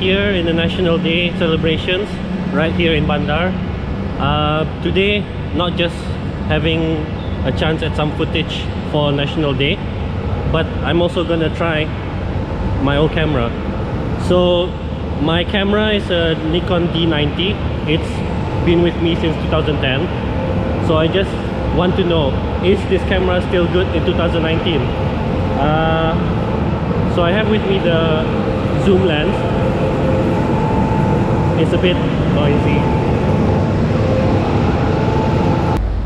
here in the National Day celebrations right here in Bandar. Today, not just having a chance at some footage for National Day, but I'm also gonna try my old camera. So my camera is a Nikon D90. It's been with me since 2010. So I just want to know, is this camera still good in 2019? So I have with me the zoom lens. It's a bit noisy.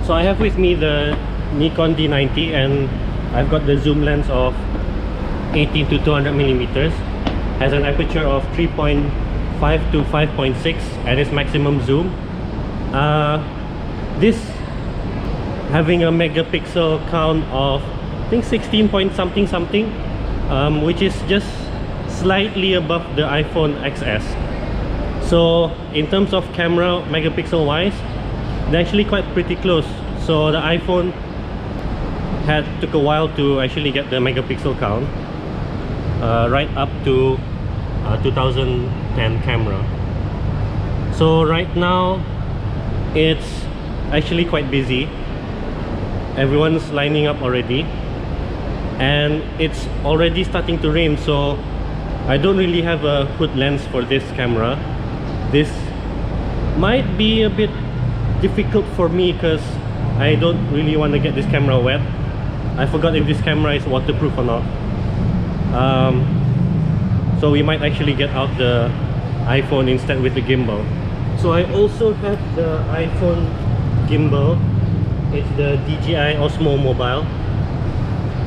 So I have with me the Nikon D90 and I've got the zoom lens of 18 to 200 millimeters. Has an aperture of 3.5 to 5.6 at its maximum zoom. This having a megapixel count of I think 16 point something, which is just slightly above the iPhone XS. So in terms of camera megapixel wise, they're actually quite pretty close. So the iPhone took a while to actually get the megapixel count, right up to 2010 camera. So right now it's actually quite busy. Everyone's lining up already and it's already starting to rain, so I don't really have a hood lens for this camera. This might be a bit difficult for me because I don't really want to get this camera wet. I forgot if this camera is waterproof or not. So we might actually get out the iPhone instead with the gimbal. So I also have the iPhone gimbal. It's the DJI Osmo Mobile.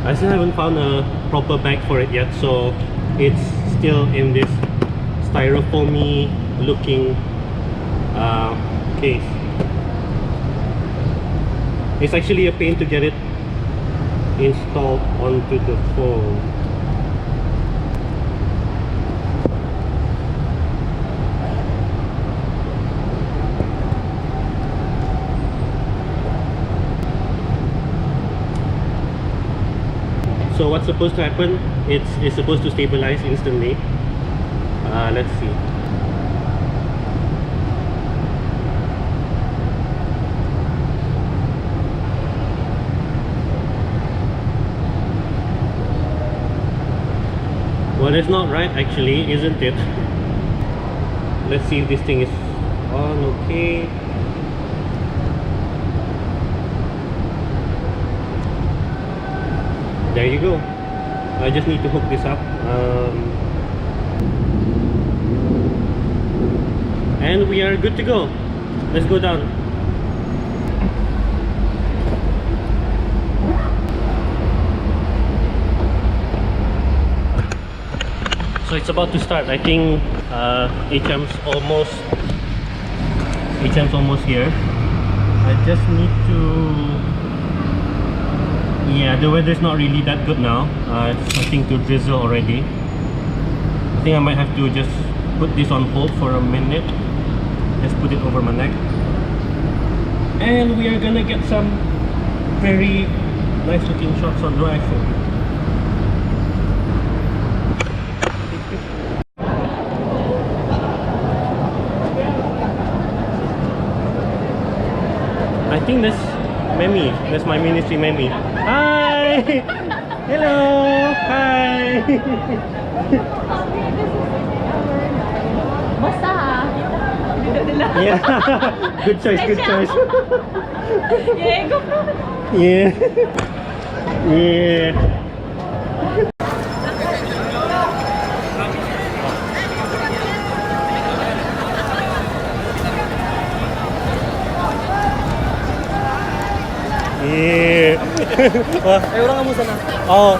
I still haven't found a proper bag for it yet, so it's still in this styrofoamy looking case. It's actually a pain to get it installed onto the phone. So what's supposed to happen? It's supposed to stabilize instantly. Let's see. Well, it's not right actually, isn't it? Let's see if this thing is on okay. There you go. I just need to hook this up. And we are good to go. Let's go down. So it's about to start. I think HM's almost here. I just need to... Yeah, the weather's not really that good now. It's starting to drizzle already. I think I might have to just put this on hold for a minute. Just put it over my neck. And we are gonna get some very nice looking shots on the iPhone. I think that's Memi. That's my ministry Memi. Hi! Hello! Hi! Basta ha? Yeah. Good choice, good choice. Yeah, go. Yeah. Yeah. Yeah. Wah, orang kamu sana. Oh.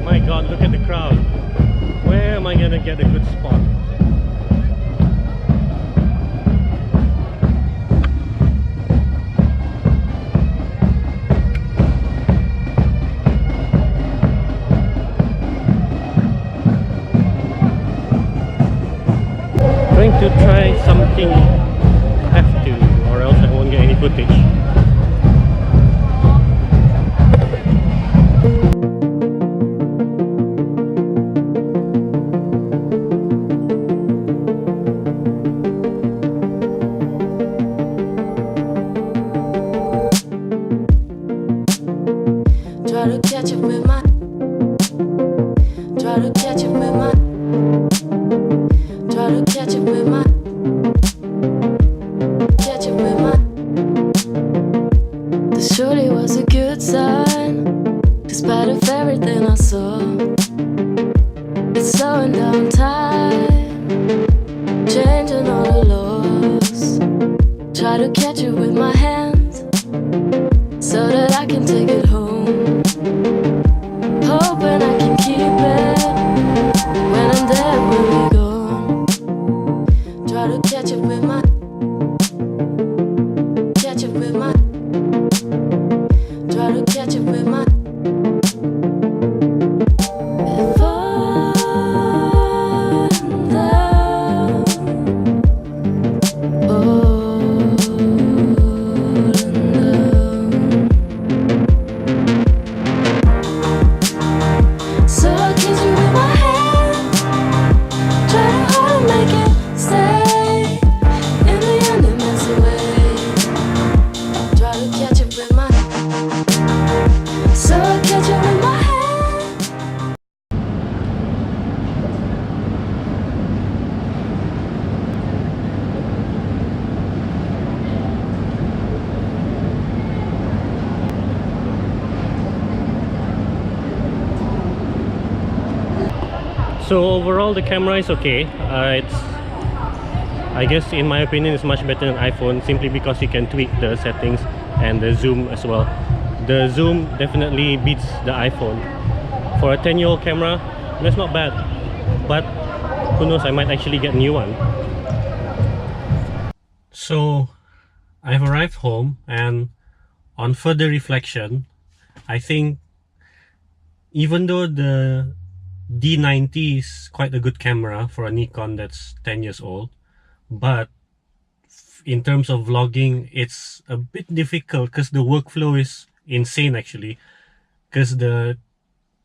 My God, look at the crowd. Where am I gonna get a good spot? Trying to try something footage. Try to catch up with my, try to catch up with my, try to catch up with my, catch up with my. This surely was a good sign, despite of everything I saw. It's slowing down time, changing all the laws. Try to catch it with my hands, so that I can take it home. Hoping I can keep it when I'm dead, when we're gone. Try to catch it with my, catch it with my, try to catch it with my. If I'm down, falling down. So I'll kiss you with my hand, try to hard to make it stay. In the end it melts away. Try to catch it with my, so I'll catch it with my hand. So overall, the camera is okay. I guess in my opinion, it's much better than iPhone, simply because you can tweak the settings and the zoom as well. The zoom definitely beats the iPhone. For a 10-year-old camera, that's not bad. But who knows, I might actually get a new one. So I've arrived home, and on further reflection, I think even though the D90 is quite a good camera for a Nikon that's 10 years old, but in terms of vlogging, it's a bit difficult because the workflow is insane actually, because the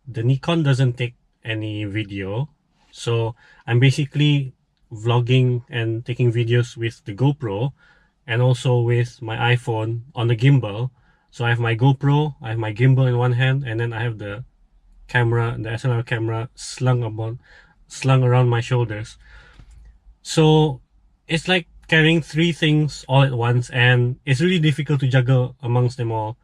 Nikon doesn't take any video. So I'm basically vlogging and taking videos with the GoPro and also with my iPhone on the gimbal. So I have my GoPro, I have my gimbal in one hand, and then I have the camera, the SLR camera slung around my shoulders. So it's like carrying three things all at once, and it's really difficult to juggle amongst them all.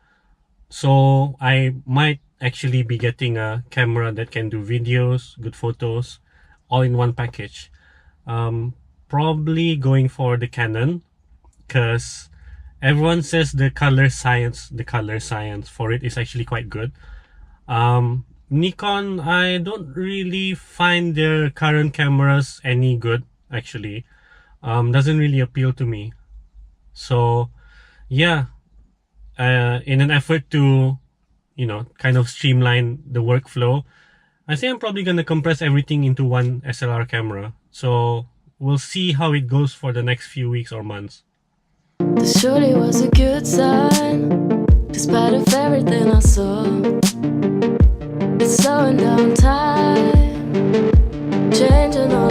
So I might actually be getting a camera that can do videos, good photos, all in one package. Probably going for the Canon, because everyone says the color science for it is actually quite good. Nikon, I don't really find their current cameras any good actually. Doesn't really appeal to me. So yeah, in an effort to, you know, kind of streamline the workflow, I think I'm probably gonna compress everything into one SLR camera. So we'll see how it goes for the next few weeks or months. This surely was a good sign, despite of everything I saw. It's slowing down time, changing all